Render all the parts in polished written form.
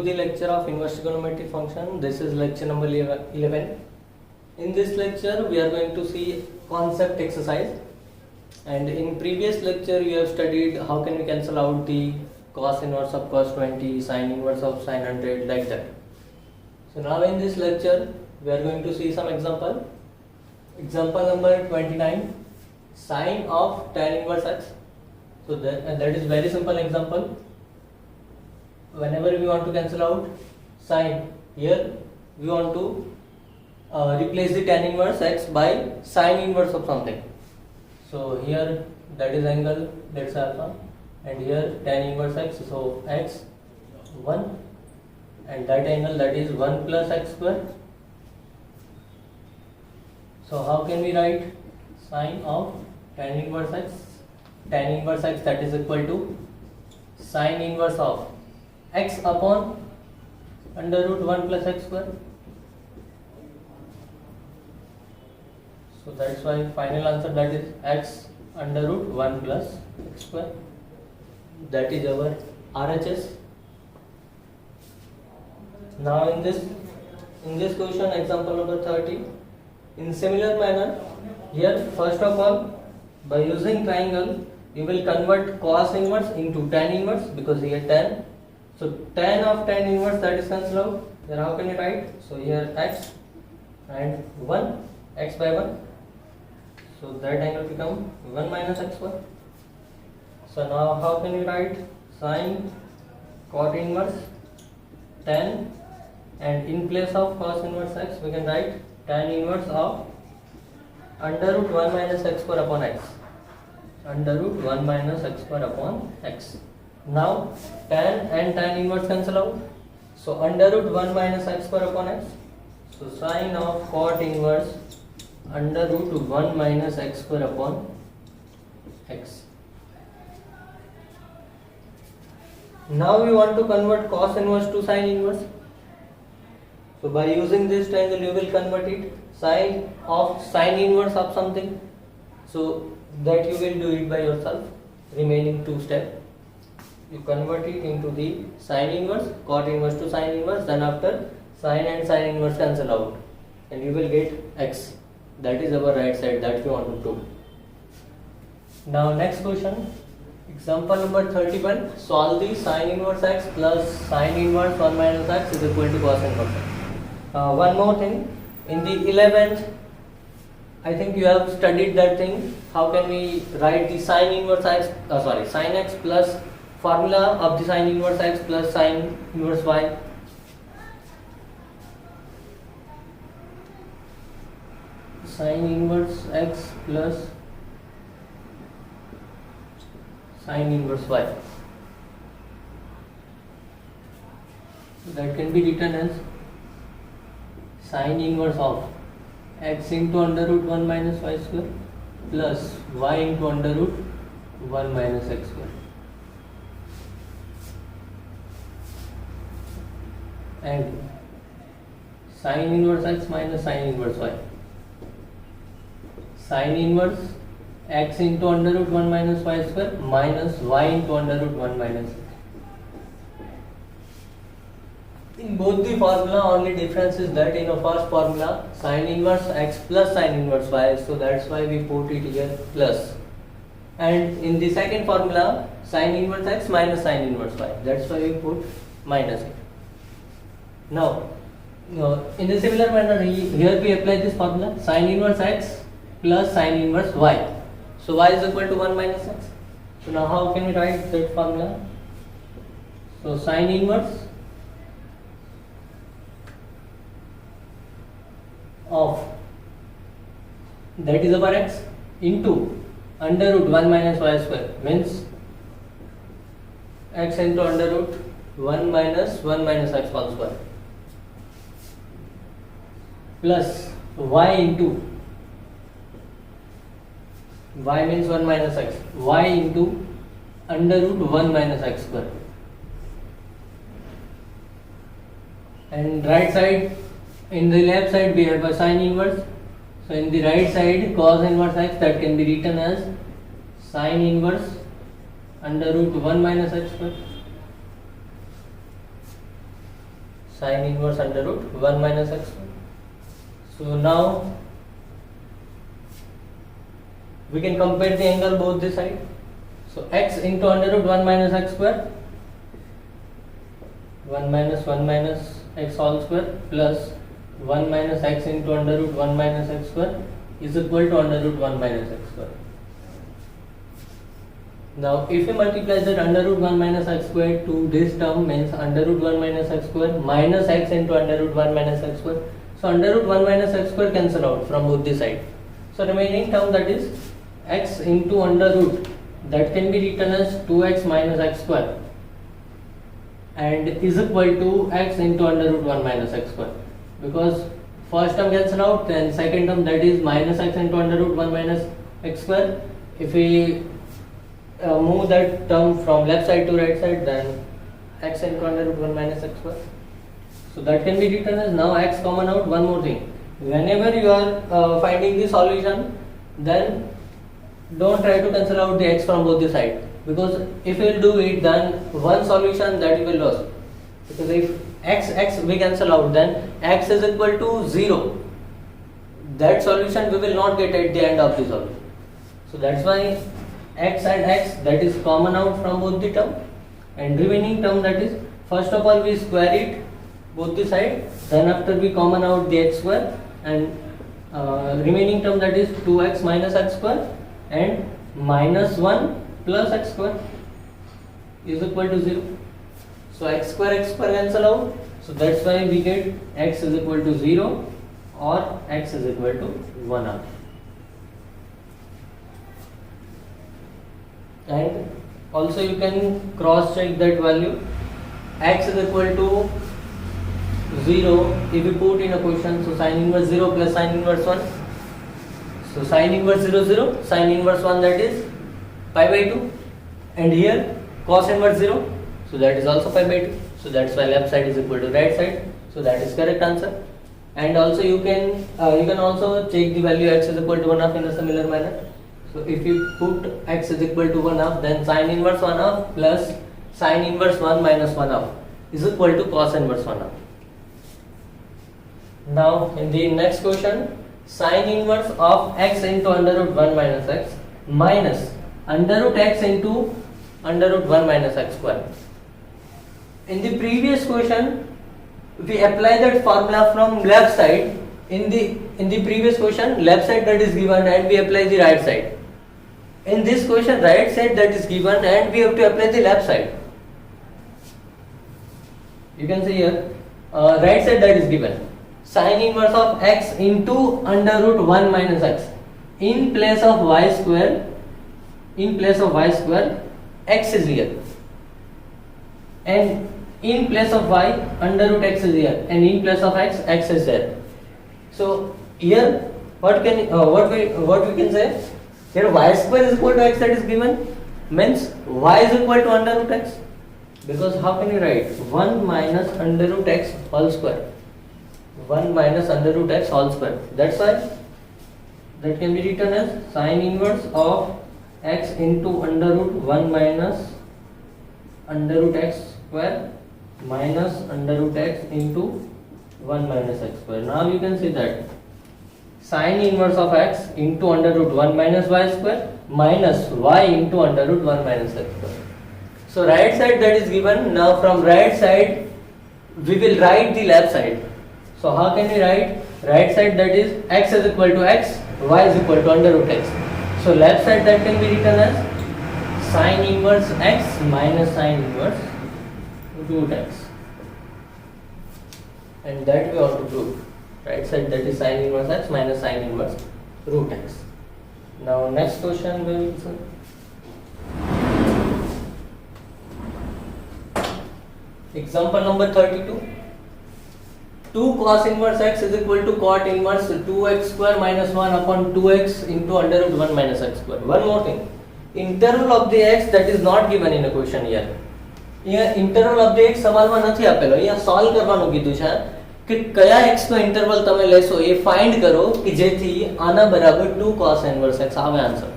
the lecture of inverse trigonometric function. This is lecture number 11. In this lecture we are going to see concept exercise, and in previous lecture we have studied how can we cancel out the cos inverse of cos 20, sin inverse of sin 100, like that. So now in this lecture we are going to see some example. Example number 29, sine of tan inverse x. So that is very simple example. Whenever we want to cancel out sine, here we want to replace the tan inverse x by sine inverse of something. So here that is angle, that's alpha, and here tan inverse x, so x 1, and that angle, that is 1 plus x square. So how can we write sine of tan inverse x? Tan inverse x, that is equal to sine inverse of x upon under root 1 plus x square. So that's why final answer, that is x under root 1 plus x square. That is our RHS. Now in this question, example number 30, in similar manner, here first of all, by using triangle you will convert cos inverse into tan inverse, because here tan. So tan of tan inverse, that is cancelled out. Then how can you write? So here x and 1, x by 1. So that angle become 1 minus x square. So now how can you write sine cot inverse tan, and in place of cos inverse x we can write tan inverse of under root 1 minus x square upon x. Under root 1 minus x square upon x. Now tan and tan inverse cancel out. So under root 1 minus x square upon x. So sine of cot inverse under root 1 minus x square upon x. Now we want to convert cos inverse to sine inverse. So by using this triangle you will convert it sine of sine inverse of something. So that you will do it by yourself. Remaining two steps, you convert it into the sine inverse, cot inverse to sine inverse, then after sine and sine inverse cancel out, and you will get x. That is our right side that we want to prove. Now next question, example number 31, solve the sine inverse x plus sine inverse 1 minus x is equal to cos inverse x. One more thing, in the 11th I think you have studied that thing, how can we write the sine inverse x, sine x plus formula of the sine inverse x plus sine inverse y. Sine inverse x plus sine inverse y. That can be written as sine inverse of x into under root 1 minus y square plus y into under root 1 minus x square. And sine inverse x minus sine inverse y. Sine inverse x into under root 1 minus y square minus y into under root 1 minus x. In both the formula, only difference is that in the first formula sine inverse x plus sine inverse y, so that's why we put it here plus, and in the second formula sine inverse x minus sine inverse y, that's why we put minus it. Now in a similar manner, here we apply this formula sine inverse x plus sine inverse y. So y is equal to 1 minus x. So now how can we write that formula? So sine inverse of, that is our x, into under root 1 minus y square, means x into under root 1 minus x whole square, plus y into, y means 1 minus x, y into under root 1 minus x square, and right side, in the left side we have a sine inverse. So in the right side cos inverse x, that can be written as sine inverse under root 1 minus x square. Sine inverse under root 1 minus x square. So now we can compare the angle both the side. So x into under root 1 minus x square, 1 minus x whole square plus 1 minus x into under root 1 minus x square is equal to under root 1 minus x square. Now if we multiply that under root 1 minus x square to this term, means under root 1 minus x square minus x into under root 1 minus x square. So under root 1 minus x square cancel out from both the side. So remaining term, that is x into under root, that can be written as 2x minus x square and is equal to x into under root 1 minus x square, because first term cancel out, then second term, that is minus x into under root 1 minus x square. If we move that term from left side to right side, then x into under root 1 minus x square. So that can be written as, now x common out. One more thing, whenever you are finding the solution, then don't try to cancel out the x from both the side, because if you will do it, then one solution that you will lose, because if x we cancel out, then x is equal to 0. That solution we will not get at the end of the solution. So that's why x and x, that is common out from both the term, and remaining term, that is first of all we square it both the side, then after we common out the x square, and remaining term, that is 2x minus x square and minus 1 plus x square is equal to 0. So x square cancel out, so that's why we get x is equal to 0 or x is equal to 1 half. And also you can cross check that value. X is equal to 0 if we put in a question. So sin inverse 0 plus sin inverse 1. So sin inverse 0 0, sin inverse 1, that is pi by 2, and here cos inverse 0, so that is also pi by 2. So that's why left side is equal to right side. So that is correct answer. And also you can also check the value x is equal to 1 half in a similar manner. So if you put x is equal to 1 half, then sin inverse 1 half plus sin inverse 1 minus 1 half is equal to cos inverse 1 half. Now in the next question, sin inverse of x into under root 1 minus x minus under root x into under root 1 minus x square. In the previous question, we apply that formula from left side. In the previous question, left side that is given and we apply the right side. In this question, right side that is given and we have to apply the left side. You can see here, right side that is given. Sin inverse of x into under root 1 minus x. In place of y square, x is here. And in place of y, under root x is here. And in place of x, x is there. So here, what we can say? Here y square is equal to x, that is given. Means y is equal to under root x. Because how can you write 1 minus under root x whole square? 1 minus under root x whole square. That's why that can be written as sin inverse of x into under root 1 minus under root x square minus under root x into 1 minus x square. Now you can see that sin inverse of x into under root 1 minus y square minus y into under root 1 minus x square. So right side that is given. Now from right side we will write the left side. So how can we write? Right side, that is x is equal to x, y is equal to under root x. So left side that can be written as sin inverse x minus sin inverse root x. And that we want to prove. Right side that is sin inverse x minus sin inverse root x. Now next question we will see. Example number 32. 2 cos inverse x is equal to cot inverse 2x square minus 1 upon 2x into under root 1 minus x square. One more thing. Interval of the x that is not given in a question here. Here interval of the x સવાલમાં નથી આપેલો. અહીંયા solve કરવાનું કીધું છે કે કયા x નો interval તમે લેશો એ ફાઇન્ડ કરો કે જેથી આના બરાબર 2 cos inverse x આવે આન્સર.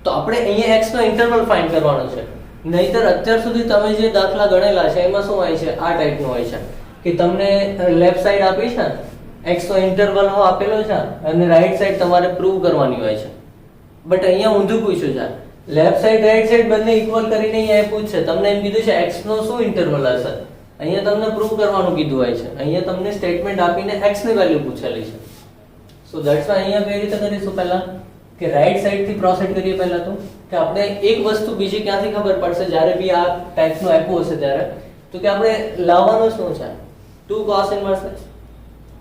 તો આપણે અહીંયા x નો ઇન્ટરવલ ફાઇન્ડ કરવાનો છે. નહીતર અત્યાર સુધી તમે જે દાખલા ગણેલા છે એમાં શું હોય છે, આ ટાઈપનું હોય છે કે તમને લેફ્ટ સાઈડ આપી છે x નો ઇન્ટરવલ હો આપેલો છે અને રાઈટ સાઈડ તમારે પ્રૂવ કરવાની હોય છે, બટ અહીંયા ઊંધું પૂછ્યું છે, લેફ્ટ સાઈડ રાઈટ સાઈડ બંને ઇક્વલ કરીને અહીંયા પૂછશે, તમને એમ કીધું છે x નો શું ઇન્ટરવલ હશે, અહીંયા તમને પ્રૂવ કરવાનું કીધું હોય છે, અહીંયા તમને સ્ટેટમેન્ટ આપીને x ની વેલ્યુ પૂછેલી છે. સો ધેટ્સ વાય અહીંયા કઈ રીતે કરીશું, પહેલા કે રાઈટ સાઈડ થી પ્રોસીડ કરીએ. પહેલા તો કે આપણે એક વસ્તુ બીજી ક્યાંથી ખબર પડશે જ્યારે બી આ ટાઈપનું આપ્યું હશે ત્યારે, તો કે આપણે લાવવાનું શું છે 2 cos inverse x.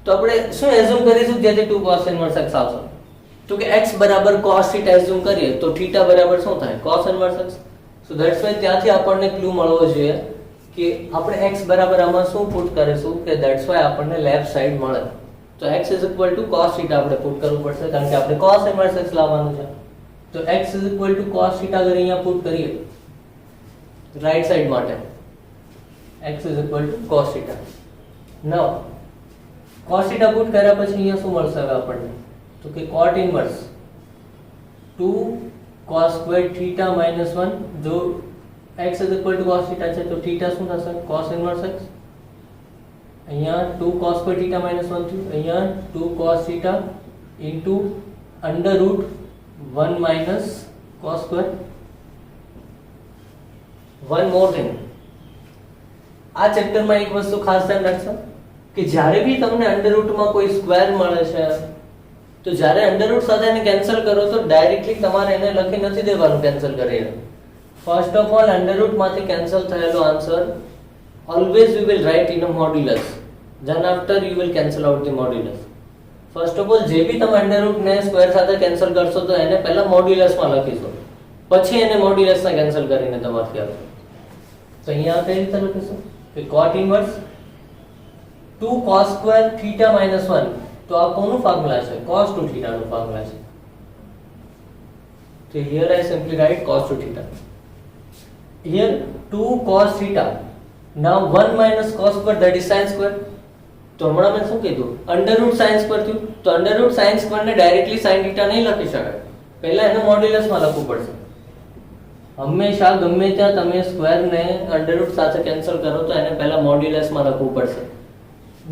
તો આપણે શું એઝ્યુમ કરીશું જેથી 2 cos inverse x આવશે, તો કે x બરાબર cos θ એઝ્યુમ કરીએ તો θ બરાબર શું થાય cos inverse x. So that's why ત્યાંથી આપણને ક્લુ મળવો જોઈએ કે આપણે x બરાબર આમાં શું પુટ કરીશું કે ધેટ્સ વાય આપણને લેફ્ટ સાઈડ મળે. તો x cos θ આપણે પુટ કરવું પડશે કારણ કે આપણે cos inverse x લાવવાનું છે. તો x cos θ અગર અહીંયા પુટ કરીએ રાઈટ સાઈડ માટે x cos θ. નાઉ cos θ પુટ કર્યા પછી અહીંયા શું મળશે હવે આપણને, તો કે cot inverse 2 cos squared θ minus 1. જો x cos θ છે તો θ શું થશે cos inverse x. અહીંયા 2 cos squared θ minus 1 થયું, અહીંયા 2 cos θ into under root 1 minus cos square. one more thing, આ ચેપ્ટરમાં એક વસ્તુ ખાસ ધ્યાન રાખજો કે જ્યારે બી તમને અંડર રૂટમાં કોઈ સ્ક્વેર મળે છે તો જ્યારે અંડર રૂટ સાથે એને કેન્સલ કરો તો ડાયરેક્ટલી તમારે એને લખી નથી દેવાનું કેન્સલ કરીને. ફર્સ્ટ ઓફ ઓલ અંડર રૂટમાંથી કેન્સલ થયેલો answer always we will write in a modulus, then after you will cancel out the modulus. First of all જે બી તમે અંડર રૂટ ને સ્ક્વેર સાથે કેન્સલ કરશો તો એને પહેલા મોડ્યુલસમાં લખીશું, પછી એને મોડ્યુલસને કેન્સલ કરીને તમારથી આવશે. તો અહીંયા કઈ રીતે લખીશું કે cot inverse 2 cos square θ minus 1. તો આ કોનું ફોર્મ્યુલા છે cos 2 θ નું ફોર્મ્યુલા છે. તો here I simply write cos 2 θ. Here 2 cos θ. Now 1 minus cos square that is sin square. તો હમણાં મેં શું કીધું અંડર રૂટ sin square થયું, તો અંડર રૂટ sin square ને ડાયરેક્ટલી sin θ નહીં લખી શકાય, પહેલા એને મોડ્યુલસમાં લખવું પડશે. હંમેશા ગમે ત્યાં તમે સ્ક્વેર ને અંડર રૂટ સાથે કેન્સલ કરો તો એને પહેલા મોડ્યુલસમાં લખવું પડશે.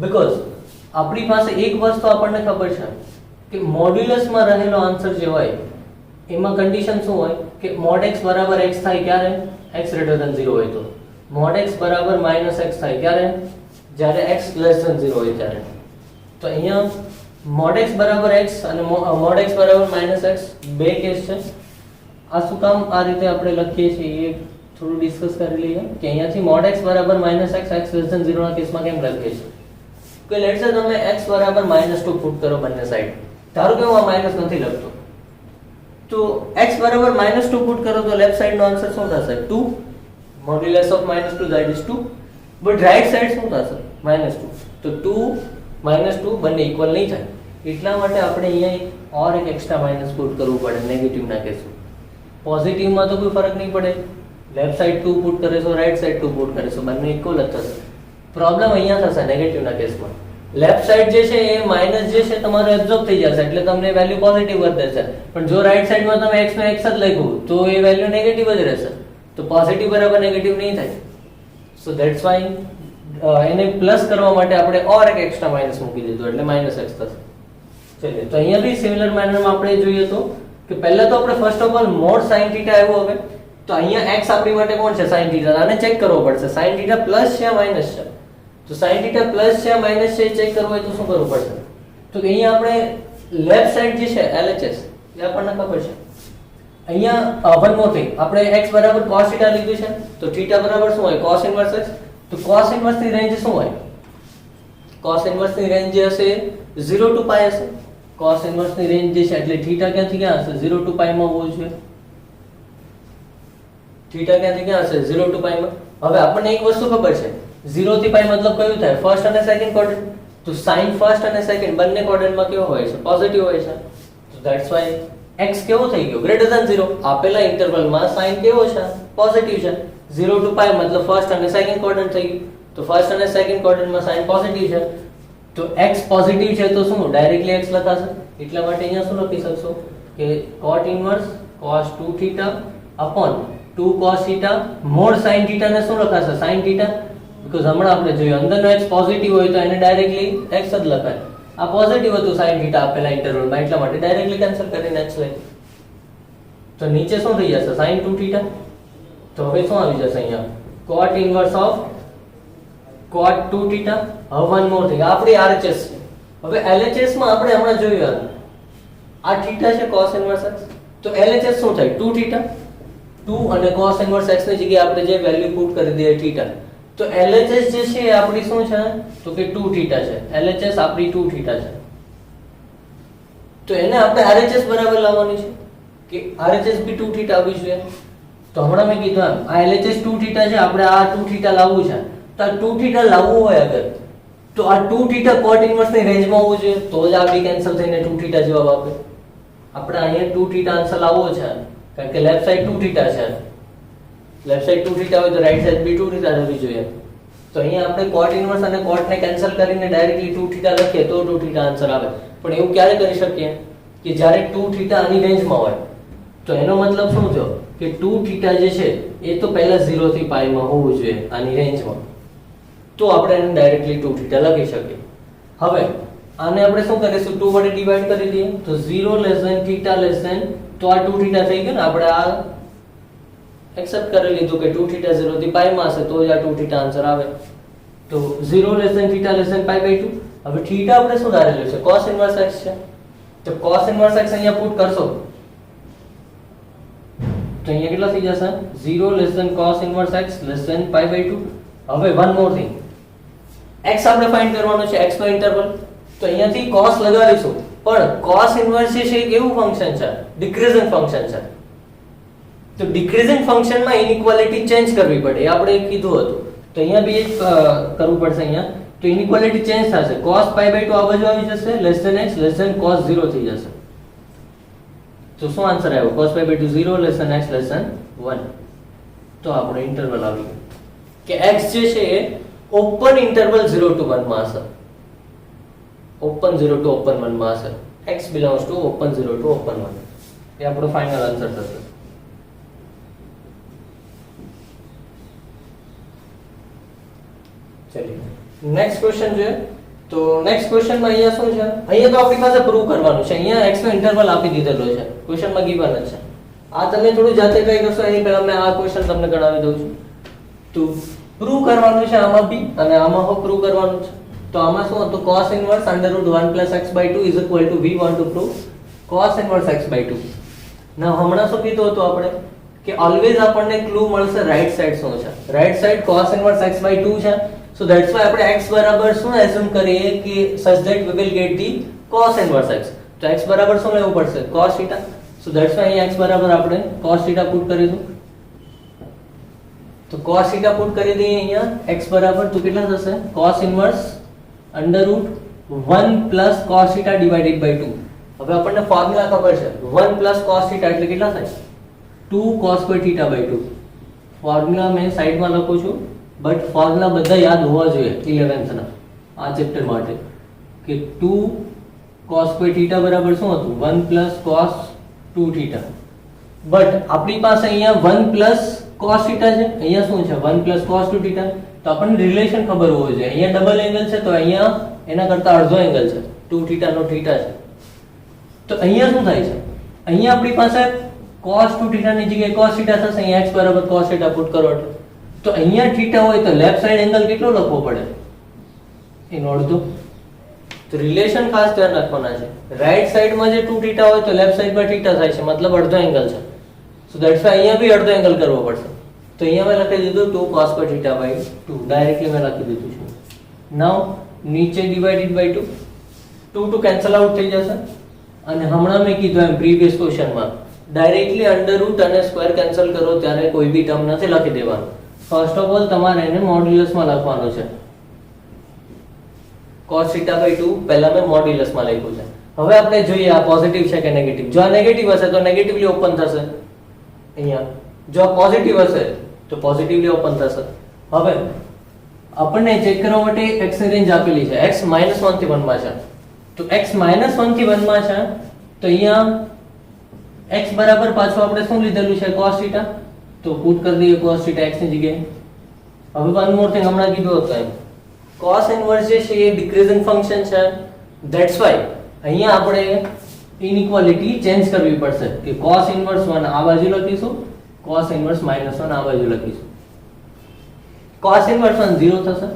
બીકોઝ આપણી પાસે એક વસ્તુ આપણને ખબર છે કે મોડ્યુલસમાં રહેલો આન્સર જે હોય એમાં કન્ડિશન શું હોય કે mod x બરાબર x થાય ક્યારે x greater than 0 હોય, તો mod x બરાબર -x થાય ક્યારે જ્યારે x less than 0 હોય ત્યારે. તો અહીંયા mod x બરાબર x અને mod x બરાબર -x બે કેસ છે. આ શું કામ આ રીતે આપણે લખીએ છીએ એ થોડું ડિસ્કસ કરી લઈએ કે અહીંયાથી mod x બરાબર -x x less than 0 ના કેસમાં કેમ લખીએ છીએ કે લેટ્સ સે તમે x બરાબર -2 પુટ કરો બંને સાઈડ, ધારો કે હું આ માઈનસ નથી લખતો તો x બરાબર -2 પુટ કરો તો લેફ્ટ સાઈડ નો આન્સર શું થશે 2 modulus of -2 that is 2, but right side શું થશે -2. તો 2 -2 બંને ઇક્વલ નહીં થાય, એટલા માટે આપણે અહીંયા એક એક્સ્ટ્રા માઇનસ પુટ કરવું પડે નેગેટિવ ના કેસમાં. પોઝિટિવ માં તો કોઈ ફરક નહીં પડે, લેફ્ટ સાઈડ 2 પુટ કરીશું રાઈટ સાઈડ 2 પુટ કરીશું બંને ઇક્વલ જ થશે. પ્રોબ્લેમ અહીંયા થશે નેગેટિવ ના કેસમાં, લેફ્ટ સાઈડ જે છે એ માઈનસ જે છે તમારો એબ્ઝોર્બ થઈ જશે એટલે તમને વેલ્યુ પોઝિટિવ જ દેશે, પણ જો રાઈટ સાઈડમાં તમે x નો x જ લખ્યું તો એ વેલ્યુ નેગેટિવ જ રહેશે, તો પોઝિટિવ બરાબર નેગેટિવ નહીં થાય. સો ધેટ્સ વાય એને પ્લસ કરવા માટે આપણે એક એક્સ્ટ્રા માઇનસ મૂકી દીધું એટલે -x થશે. ચલો તો અહીંયા બી સિમિલર મેનરમાં આપણે જોઈએ તો કે પહેલા તો આપણે first of all mod sin θ આવ્યો, હવે તો અહીંયા x આપણી માટે કોણ છે sin θ, આને ચેક કરવો પડશે sin θ પ્લસ છે માઈનસ છે. તો sin θ પ્લસ છે માઈનસ છે ચેક કરવું હોય તો શું કરવું પડશે, તો કે અહીંયા આપણે લેફ્ટ સાઈડ જે છે LHS એ આપણને ખબર છે. અહીંયા વન મોર થિંગ, આપણે x બરાબર cos θ લીધું છે તો θ બરાબર શું હોય cos inverse x. તો cos inverse ની રેન્જ શું હોય, cos inverse ની રેન્જ જે હશે 0 to pi હશે. cos inverse ની રેન્જ જે છે એટલે θ ક્યાંથી ક્યાં હશે 0 to pi માં હોવું જોઈએ, θ ક્યાંથી ક્યાં હશે 0 to pi માં. હવે આપણને એક વસ્તુ ખબર છે 0 થી pi મતલબ કયું થાય ફર્સ્ટ અને સેકન્ડ ક્વોડ્રન્ટ, તો sin ફર્સ્ટ અને સેકન્ડ બંને ક્વોડ્રન્ટમાં કેવો હોય છે પોઝિટિવ હોય છે. તો ધેટ્સ વાય x કેવો થઈ ગયો ગ્રેટર ધેન 0, આપેલા ઇન્ટરવલમાં sin કેવો છે પોઝિટિવ છે, 0 to pi મતલબ ફર્સ્ટ અને સેકન્ડ ક્વોડ્રન્ટ થઈ ગયું, તો ફર્સ્ટ અને સેકન્ડ ક્વોડ્રન્ટમાં sin પોઝિટિવ છે તો x પોઝિટિવ છે તો શું ડાયરેક્ટલી x લખાશે, એટલા માટે અહીંયા શું લખી શકશો કે cot inverse cos 2θ upon 2 cos θ mod sin θ ને શું લખાશે sin θ બીકોઝ હમણાં આપણે જોયું અંદરનો x પોઝિટિવ હોય તો એને ડાયરેક્ટલી x જ લખાય. આ પોઝિટિવ હતું sin θ આપેલા ઇન્ટરવલમાં, એટલા માટે ડાયરેક્ટલી કેન્સલ કરીને x લઈ. તો નીચે શું થઈ જશે? sin 2θ. તો હવે શું આવી જશે અહીંયા? cot inverse of cot 2θ. હવે વન મોર થિંગ, આપણી RHS છે. હવે LHS માં આપણે હમણાં જોયું આ θ છે cos inverse x. તો LHS શું થાય? 2θ. 2 અને cos inverse x ની જગ્યાએ આપણે જે વેલ્યુ પુટ કરી દઈએ θ. તો LHS જે છે એ આપણી શું છે? તો કે 2θ છે. LHS આપણી 2θ છે. તો એને આપણે RHS બરાબર લાવવાની છે કે RHS બી 2θ આવવી જોઈએ. તો હમણાં મેં કીધું એમ આ LHS 2θ છે, આપણે આ 2θ લાવવું છે. તો આ 2θ લાવવું હોય અગર તો આ 2θ cot inverse ની રેન્જમાં હોવું જોઈએ, તો જ આ બી કેન્સલ થઈને 2θ જવાબ આપે. આપણે અહીંયા 2θ આન્સર લાવવો છે કારણ કે લેફ્ટ સાઈડ 2θ છે. લેફ્ટ સાઈડ 2θ હોય તો રાઈટ સાઈડ બી 2θ થવી જોઈએ. તો અહીંયા આપણે cot inverse અને cot ને કેન્સલ કરીને ડાયરેક્ટલી 2θ લખીએ તો 2θ આન્સર આવે. પણ એવું ક્યારે કરી શકીએ કે જ્યારે 2θ આની રેન્જમાં હોય. તો એનો મતલબ શું થયો કે 2θ જે છે એ તો પહેલા 0 થી π માં હોવું જોઈએ આની રેન્જમાં. તો આપણે એને ડાયરેક્ટલી 2θ લખી શકીએ. હવે આને આપણે શું કરીશું? 2 વડે ડિવાઈડ કરી દઈએ તો 0 લેસ ધેન θ લેસ ધેન, તો આ 2θ થઈ ગયું ને. આપણે આ એક્સેપ્ટ કરી લીધું કે 2θ 0 થી π માં હશે તો જ આ 2θ આન્સર આવે. તો 0 લેસ ધેન θ લેસ ધેન π/2. હવે θ આપણે શું ધારેલું છે? cos inverse x છે. તો cos inverse x અહીંયા પુટ કરશો તો અહીંયા કેટલા થઈ જશે? 0 less than cos inverse x less than π/2. હવે વન મોર થિંગ, x આપણે ફાઇન્ડ કરવાનો છે, x નો ઇન્ટરવલ. તો અહીંયાથી cos લગાવીશું, પણ cos inverse છે એ કેવું ફંક્શન છે? ડિક્રીઝિંગ ફંક્શન છે. તો ડિક્રીઝિંગ ફંક્શનમાં ઇનઇક્વાલિટી ચેન્જ કરવી પડે, એ આપણે કીધું હતું. તો અહીંયા બી કરવું પડશે. અહીંયા તો ઇનઇક્વાલિટી ચેન્જ થશે. cos π/2 આ બાજુ આવી જશે, less than x less than cos 0 થઈ જશે. તો શું આન્સર આવ્યો? cos π/2 0 less than x less than 1. તો આપણો ઇન્ટરવલ આવી ગયો કે x જે છે એ ઓપન ઇન્ટરવલ 0 to 1 માં હશે. ઓપન 0 to ઓપન 1 માં હશે. x belongs to open 0 to open 1. એ આપણો ફાઇનલ આન્સર થશે. ચલિए નેક્સ્ટ ક્વેશ્ચન જોઈએ. તો નેક્સ્ટ ક્વેશ્ચનમાં અહીંયા શું છે? અહીંયા તો આપણી પાસે પ્રૂવ કરવાનું છે. અહીંયા x નો ઇન્ટરવલ આપી દીધેલો છે, ક્વેશ્ચનમાં ગિવન જ છે. આ તમે થોડું જાતે ટ્રાય કરશો, એની પહેલા મેં આ ક્વેશ્ચન તમને ગણાવી દઉં છું. તો પ્રૂવ કરવાનું છે આમાં બી અને આમાં હો પ્રૂવ કરવાનું છે. તો આમાં શું હતું? cos inverse √1 + x/2 is equal to we want to prove cos inverse x/2. ના હમણાં શું કીધું હતું આપણે કે ઓલવેઝ આપણને ક્લુ મળશે રાઈટ સાઈડ શું છે. Right side cos inverse x/2 છે. સો ધેટ્સ વાય આપણે x બરાબર શું એઝ્યુમ કરીએ કે such that we will get the cos inverse x. તો x બરાબર શું લેવું પડશે? cos θ. સો ધેટ્સ વાય અહીં x બરાબર આપણે cos θ પુટ કરીશું. તો cos θ પુટ કરી દઈએ અહીંયા. x બરાબર તો કેટલા થશે? cos inverse √1 + cos θ divided by 2. હવે આપણને ફોર્મ્યુલા ખબર છે. 1 + cos θ એટલે કેટલા થાય? 2 cos² θ બાય 2. ફોર્મ્યુલા મેં સાઈડમાં લખું છું, બટ ફોર્મ્યુલા બધા યાદ હોવા જોઈએ 11th ના આ ચેપ્ટર માટે કે 2 cos² θ બરાબર શું હતું? 1 + cos 2θ. બટ આપણી પાસે અહીંયા 1 + cos θ છે, અહીંયા શું છે? 1 + cos 2θ. તો આપણને રિલેશન ખબર હોવો જોઈએ. અહીંયા ડબલ એંગલ છે તો અહીંયા એના કરતા અડધો એંગલ છે, 2θ નો θ છે. તો અહીંયા શું થાય છે? અહીંયા આપણી પાસે cos 2θ ની જગ્યાએ cos θ થશે. અહીંયા x બરાબર cos θ પુટ કરો એટલે તો અહીંયા θ હોય તો લેફ્ટ સાઈડ એંગલ કેટલો લખવો પડે? એનો અડધો. તો રિલેશન ખાસ ધ્યાન રાખવાના છે. રાઈટ સાઈડમાં જે 2θ હોય તો લેફ્ટ સાઈડમાં θ થાય છે, મતલબ અડધો એંગલ છે. સો ધેટ્સ વાય અહીંયા બી અડધો એંગલ કરવો પડશે. તો અહીંયા મેં લખી દીધું 2 cos² θ બાય 2. ડાયરેક્ટલી મેં લખી દીધું છે. નાઉ નીચે divided by 2. 2 to cancel out થઈ જશે. અને હમણાં મેં કીધું એમ પ્રીવિયસ ક્વેશ્ચનમાં ડાયરેક્ટલી અંડર રૂટ અને સ્ક્વેર કેન્સલ કરો ત્યારે કોઈ બી ટર્મ નથી લખી દેવાનું. ફર્સ્ટ ઓફ ઓલ તમારે એને મોડ્યુલસમાં લખવાનું છે. cos θ બાય 2 પહેલા મેં મોડ્યુલસમાં લખ્યું છે. હવે આપણે જોઈએ આ પોઝિટિવ છે કે નેગેટિવ. જો આ નેગેટિવ હશે તો નેગેટિવલી ઓપન થશે અહીંયા. જો આ પોઝિટિવ હશે તો પોઝિટિવલી ઓપન થશે. હવે આપણને ચેક કરવા માટે x ની રેન્જ આપેલી છે. x -1 થી 1 માં છે. તો x -1 થી 1 માં છે તો અહીંયા x બરાબર પાછું આપણે શું લીધેલું છે? cos θ. તો પુટ કરી દઈએ cos θ x ની જગ્યાએ. હવે વન મોર થિંગ હમણાં કીધું હતું એમ cos ઇનવર્સ જે છે એ ડિક્રીઝિંગ ફંક્શન છે, ધેટ્સ વાય અહીંયા આપણે ઇનઇક્વાલિટી ચેન્જ કરવી પડશે કે cos ઇનવર્સ 1 આ બાજુ લખીશું, cos ઇનવર્સ -1 આ બાજુ લખીશું. cos ઇનવર્સ 1 0 થશે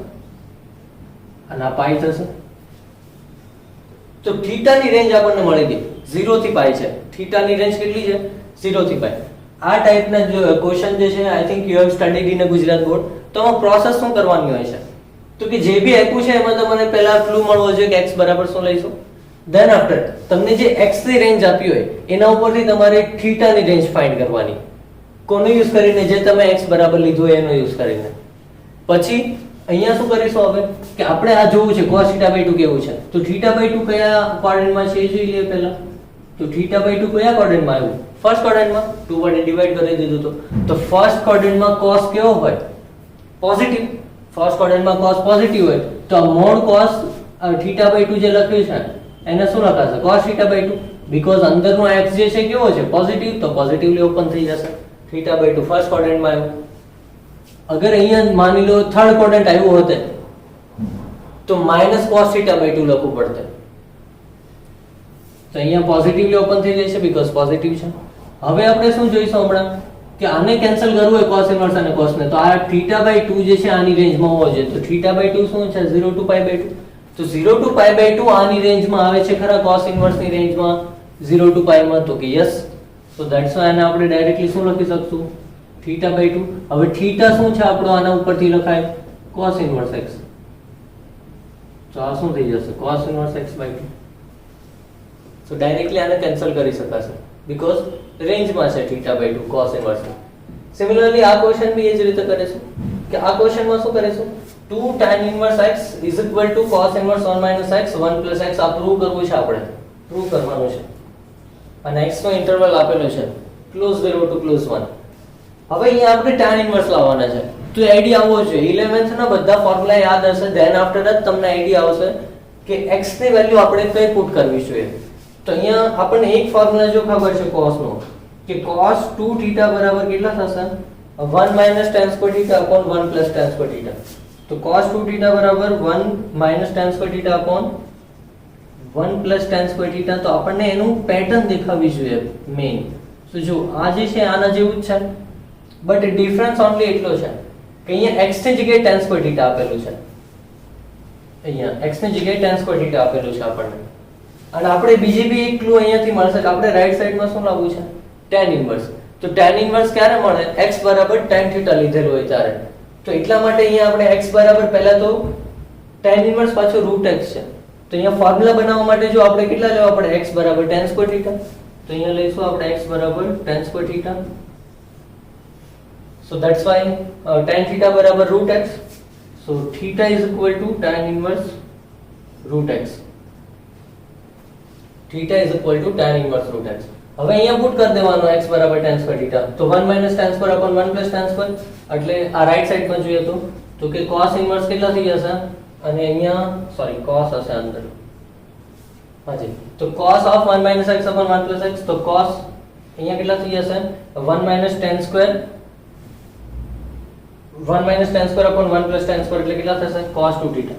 અને આ પાઈ થશે. તો થીટા ની રેન્જ આપણને મળી ગઈ 0 થી પાઈ છે. થીટા ની રેન્જ કેટલી છે? 0 થી પાઈ. આ ટાઈપના જો ક્વેશ્ચન જે છે I think you have studied in Gujarat board. તો આમાં પ્રોસેસ શું કરવાની હોય છે? તો કે જે બી આપ્યું છે એમાં તમને પહેલા ક્લુ મળવો જોઈએ કે x બરાબર શું લઈશું. ધેન આફ્ટર તમને જે x ની રેન્જ આપી હોય એના ઉપરથી તમારે થીટા ની રેન્જ ફાઇન્ડ કરવાની. કોનો યુઝ કરીને? જે તમે x બરાબર લીધું હોય એનો યુઝ કરીને. પછી અહીંયા શું કરીશું હવે કે આપણે આ જોવું છે cos θ/2 કેવું છે. તો θ/2 કયા ક્વોડ્રન્ટમાં છે એ જોઈ લઈએ પહેલા. તો θ/2 કયા ક્વોડ્રન્ટમાં આવ્યું? ફર્સ્ટ ક્વોડ્રન્ટમાં. 2 વડે ડિવાઈડ કરી દીધું તો ફર્સ્ટ ક્વોડ્રન્ટમાં cos કેવો હોય? પોઝિટિવ. ફર્સ્ટ ક્વોડ્રન્ટમાં cos પોઝિટિવ હોય તો મોડ cos θ/2 જે લખ્યું છે એને શું લખાશે? cos θ/2 બીકોઝ અંદરનો x જે છે કેવો છે? પોઝિટિવ. તો પોઝિટિવલી ઓપન થઈ જશે. θ/2 ફર્સ્ટ ક્વોડ્રન્ટમાં આવ્યું. અગર અહીંયા માની લો થર્ડ ક્વોડ્રન્ટ આવ્યું હોત તો -cos θ/2 લખવું પડતે. તો અહીંયા પોઝિટિવલી ઓપન થઈ જશે બીકોઝ પોઝિટિવ છે. હવે આપણે શું જોઈશું હમણાં કે આને કેન્સલ કરવું હોય cos ઇનવર્સ અને cos ને, તો આ θ/2 જે છે આની રેન્જમાં હોવો જોઈએ. તો θ/2 શું છે? 0 to π/2. તો 0 to π/2 આની રેન્જમાં આવે છે ખરા cos ઇનવર્સ ની રેન્જમાં 0 to π માં? તો કે યસ. તો ધેટ્સ વાય આને આપણે ડાયરેક્ટલી શું લખી શકશું? θ/2. હવે થીટા શું છે આપણો? આના ઉપરથી લખાય cos ઇનવર્સ x. તો આ શું થઈ જશે? cos inverse x/2. તો ડાયરેક્ટલી આને કેન્સલ કરી શકાશે બીકોઝ રેન્જમાં છે θ/2 cos ઇનવર્સ. સિમિલરલી આ ક્વેશ્ચન બી એ જ રીતે કરીશું કે આ ક્વેશ્ચનમાં શું કરીશું? 2 tan inverse x = cos inverse 1 - x 1 + x આ પ્રૂવ કરવું છે આપણે. પ્રૂવ કરવાનું છે. અને x નો ઇન્ટરવલ આપેલો છે +0 to +1. હવે અહીંયા આપણે tan ઇનવર્સ લાવવાના છે. તો આઈડિયા આવવો જોઈએ. 11th ના બધા ફોર્મ્યુલા યાદ હશે. ધેન આફ્ટર જ તમને આઈડિયા આવશે કે x ની વેલ્યુ આપણે કઈ પુટ કરવી જોઈએ. તો અહીંયા આપણને એક ફોર્મ્યુલા જો ખબર છે cos નો કે cos 2θ બરાબર કેટલા થશે? 1 - tan2θ upon 1 + tan2θ. તો cos 2θ બરાબર 1 - tan2θ upon 1 + tan2θ. તો આપણને એનું પેટર્ન દેખાવી જોઈએ મેઈન. તો જો આ જે છે આના જેવું જ છે બટ ડિફરન્સ ઓન્લી એટલો છે કે અહીંયા x ની જગ્યાએ tan2θ આપેલું છે. અહીંયા x ની જગ્યાએ tan2θ આપેલું છે આપણને. અને આપણે બીજી બી એક ક્લુ અહીંયાથી મળશે કે આપણે રાઈટ સાઈડમાં શું લાવવું છે? tan inverse. તો tan ઇનવર્સ ક્યારે મળે? x બરાબર tan θ લીધેલું હોય ત્યારે. તો એટલા માટે અહીંયા આપણે x બરાબર પહેલા તો tan ઇનવર્સ પાછો √x છે. તો અહીંયા ફોર્મ્યુલા બનાવવા માટે જો આપણે કેટલા લેવા પડે? x બરાબર tan2θ. તો અહીંયા લઈશું આપણે x બરાબર tan2θ. So that's why tan θ બરાબર √x. So theta is equal to tan inverse √x. Theta is equal to tan inverse √x. હવે અહીંયા પુટ કરી દેવાનો x બરાબર tan2θ. તો 1 - tan2 upon 1 + tan2 એટલે આ રાઈટ સાઈડમાં જોઈએ તો કે cos ઇનવર્સ કેટલા થઈ જશે? અને અહીંયા સોરી cos હશે અંદર. હાજી. તો cos of 1 - x upon 1 + x. તો cos અહીંયા કેટલા થઈ જશે? 1 - tan2 1 - tan2 upon 1 + tan2 એટલે કેટલા થશે? cos 2θ.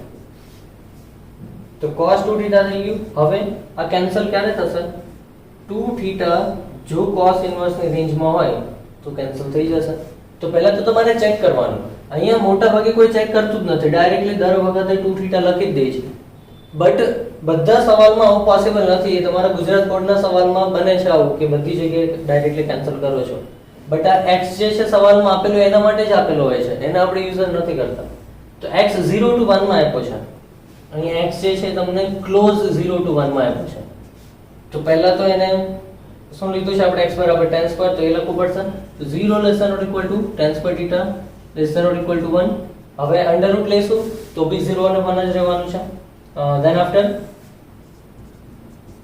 તો cos 2θ થઈ ગયું. હવે આ કેન્સલ ક્યારે થશે? 2θ જો cos ઇનવર્સ ની રેન્જમાં હોય તો કેન્સલ થઈ જશે. તો પહેલા તો તમારે ચેક કરવાનું. અહીંયા મોટા ભાગે કોઈ ચેક કરતું જ નથી. ડાયરેક્ટલી દર વખતે 2θ લખી જ દે છે. બટ બધા સવાલમાં આવું પોસિબલ નથી. એ તમારા ગુજરાત બોર્ડના સવાલમાં બને છે આવું કે બધી જગ્યાએ ડાયરેક્ટલી કેન્સલ કરો છો. બટ આ x જે છે સવાલમાં આપેલું એના માટે જ આપેલો હોય છે. એને આપણે યુઝર નથી કરતા. તો x 0 to 1 માં આપ્યો છે. અહીંયા x જે છે તમને ક્લોઝ 0 to 1 માં આપ્યો છે. તો પહેલા તો એને શું લીધું છે આપણે x બરાબર tan2 તો એ લખવું પડશે. તો 0 <= tan2θ <= 1. હવે અંડર રૂટ લઈશું તો બી 0 અને 1 જ રહેવાનું છે. ધેન આફ્ટર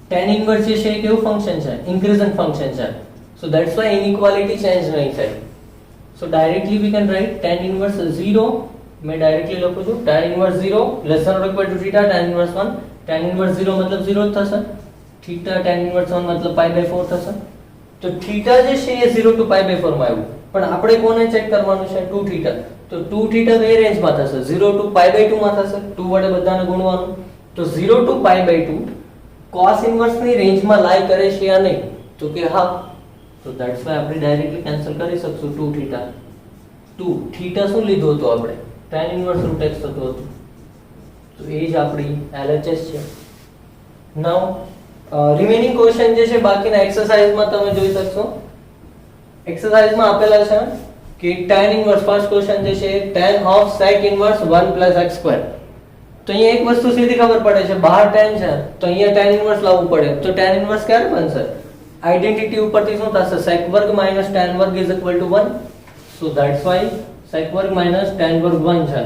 tan ઇનવર્સ જે છે એ કેવું ફંક્શન છે? ઇન્ક્રીઝિંગ ફંક્શન છે. So that's why inequality change नहीं થાય. So directly we can write tan inverse 0. मैं directly લખું છું tan inverse 0 <= θ tan inverse 1. tan inverse 0 मतलब 0 થશે. θ tan inverse 1 मतलब π/4 થશે. તો θ જે છે એ 0 to π/4 માં આવ્યું. પણ આપણે કોને ચેક કરવાનું છે? 2θ. તો 2 થીટા કઈ રેન્જમાં થશે? 0 to પાઈ બાય 2 માં થશે. 2 વડે બધાને ગુણવાનું. તો 0 to pi by 2 cos inverse ની રેન્જમાં લાઈ કરે છે યા નહીં? તો કે હા. તો ધેટ્સ વાય આપણે ડાયરેક્ટલી કેન્સલ કરી શકશું 2 થીટા. 2 થીટા શું લીધું હતું આપણે? tan ઇન્વર્સ રૂટ x થતું હતું. તો એ જ આપણી LHS છે. નાઉ રિમેનિંગ ક્વેશ્ચન જે છે બાકીના એક્સરસાઇઝમાં તમે જોઈ શકશો. એક્સરસાઇઝમાં આપેલા છે કે tan ઇન્વર્સ ફર્સ્ટ ક્વેશ્ચન જે છે tan of sec inverse 1 + x2. તો અહીંયા એક વસ્તુ સીધી ખબર પડે છે, બહાર tan છે તો અહીંયા tan ઇન્વર્સ લાવવું પડે. તો tan ઇન્વર્સ ક્યારે બનશે? આઇડેન્ટિટી ઉપરથી શું થશે? sec વર્ગ - tan વર્ગ = 1. સો ધેટ્સ વાય sec વર્ગ - tan વર્ગ 1 છે.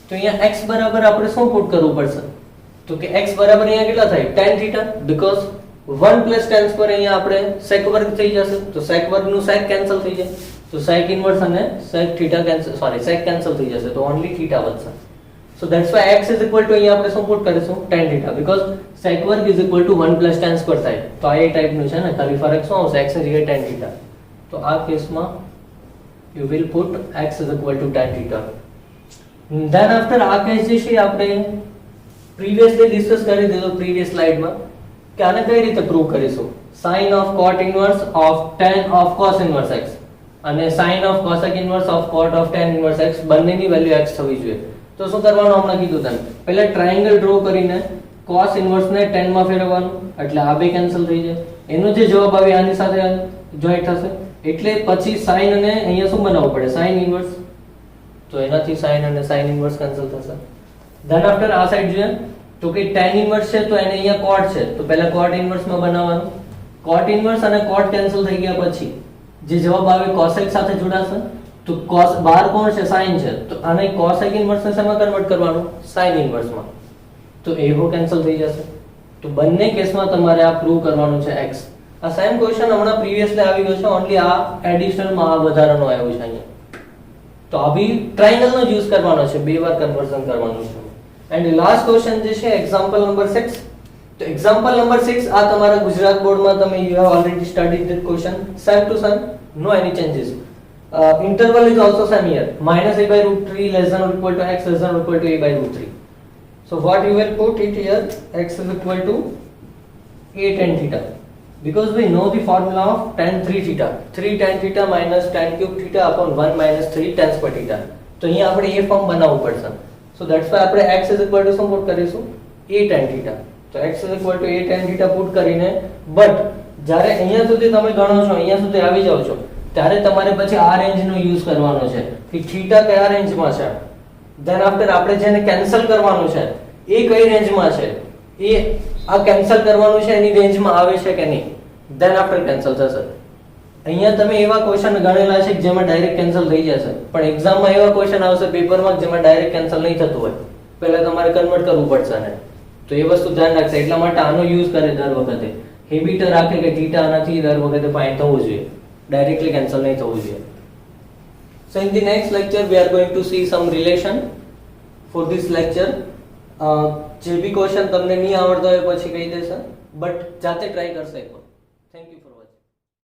તો અહીંયા x બરાબર આપણે શું પુટ કરવું પડશે? તો કે x બરાબર અહીંયા કેટલા થાય? tan theta, because 1 + tan square અહીંયા આપણે sec વર્ગ થઈ જશે. તો sec વર્ગ નું sec કેન્સલ થઈ જાય. તો sec ઇન્વર્સ અને sec theta cancel, sorry sec cancel થઈ જશે. તો ઓન્લી થીટા વધશે. So that's why x is equal to અહીંયા આપણે શું પુટ કરીશું? tan theta, because sec વર્ગ is equal to 1 + tan square થાય. તો આ એ ટાઈપનું છે ને, ખાલી ફરક શું આવશે? x ની જગ્યાએ tan theta. તો આ કેસમાં you will put x is equal to tan theta. Then after આ કેસ જે છે આપણે પ્રીવિયસલી ડિસ્કસ કરી દીધો પ્રીવિયસ સ્લાઇડમાં કે આને કઈ રીતે પ્રૂવ કરીશું? sin of cot inverse of tan of cos inverse x અને sin of cosec inverse of cot of tan inverse x બંનેની વેલ્યુ x થવી જોઈએ. તો શું કરવાનું હમણાં કીધું તમે? પહેલા ટ્રાયેંગલ ડ્રો કરીને cos ઇન્વર્સ ને tan માં ફેરવવાનું, એટલે આ બે કેન્સલ થઈ જાય. એનો જે જવાબ આવે આની સાથે જોઈન્ટ થશે. એટલે પછી sin અને અહીંયા શું બનાવવું પડે? sin inverse. તો એનાથી sin અને sin ઇન્વર્સ કેન્સલ થશે. ધેન આફ્ટર આ સાઈડ જોઈએ તો કે tan ઇન્વર્સ છે તો એને અહીંયા cot છે તો પહેલા cot ઇન્વર્સ માં બનાવવાનું. cot ઇન્વર્સ અને cot કેન્સલ થઈ ગયા પછી જે જવાબ આવે cosec સાથે જોડાશે. તો cos બહાર કોણ છે? sin છે. તો આને cosec ઇન્વર્સ ને શેમાં કન્વર્ટ કરવાનું? sin ઇન્વર્સ માં. તો એવો કેન્સલ થઈ જશે. તો બંને કેસમાં તમારે આ પ્રૂવ કરવાનું છે x. આ સેમ ક્વેશ્ચન હમણાં પ્રીવિયસલી આવી ગયો છે, ઓન્લી આ એડિશનલ માં આ વધારાનો આવ્યો છે અહીંયા. તો આ બી ટ્રાયેંગલ નો યુઝ કરવાનો છે, બે વાર કન્વર્ઝન કરવાનું છે. એન્ડ લાસ્ટ ક્વેશ્ચન જે છે એક્ઝામ્પલ નંબર 6. તો એક્ઝામ્પલ નંબર 6 આ તમારા ગુજરાત બોર્ડમાં તમે you have already studied this question, same to same, no any changes. Interval is also same here, -a/√3 less than or equal to x less than or equal to a/√3. So what you will put it here? X is equal to a tan theta, because we know the formula of tan 3 theta, 3 tan theta minus tan cube theta upon 1 minus 3 tan square theta. તો અહીંયા આપણે એ form બનાવવું પડશે. So that's why આપણે x is equal to શું put કરીશું? a tan theta. તો x is equal to a tan theta put કરીને, બટ જ્યારે અહીંયા સુધી તમે ગણો છો, અહીંયા સુધી આવી જાવ છો, ત્યારે તમારે પછી આ રેન્જ નો યુઝ કરવાનો છે કે થીટા કયા રેન્જમાં છે. ધેન આફ્ટર આપણે જેને કેન્સલ કરવાનું છે એ કઈ રેન્જમાં છે, એ આ કેન્સલ કરવાનું છે એની રેન્જમાં આવે છે કે નહીં. ધેન આફ્ટર કેન્સલ થશે. અહીંયા તમે એવા ક્વેશ્ચન ગણેલા છે કે જેમાં ડાયરેક્ટ કેન્સલ થઈ જશે, પણ એક્ઝામમાં એવા ક્વેશ્ચન આવશે પેપરમાં જેમાં ડાયરેક્ટ કેન્સલ નહીં થતું હોય, પહેલા તમારે કન્વર્ટ કરવું પડશે ને. તો એ વસ્તુ ધ્યાન રાખશે. એટલા માટે આનો યુઝ કરે દર વખતે, હેબિટ રાખે કે થીટા આનાથી દર વખતે ફાઇન્ડ થવું જોઈએ, directly cancel nahi thવું જોઈએ. So in the next lecture we are going to see some relation. For this lecture જે બી ક્વેશ્ચન તમને નહીં આવડતા હોય પછી કહી દેશે, બટ જાતે ટ્રાય કરશે એકવાર.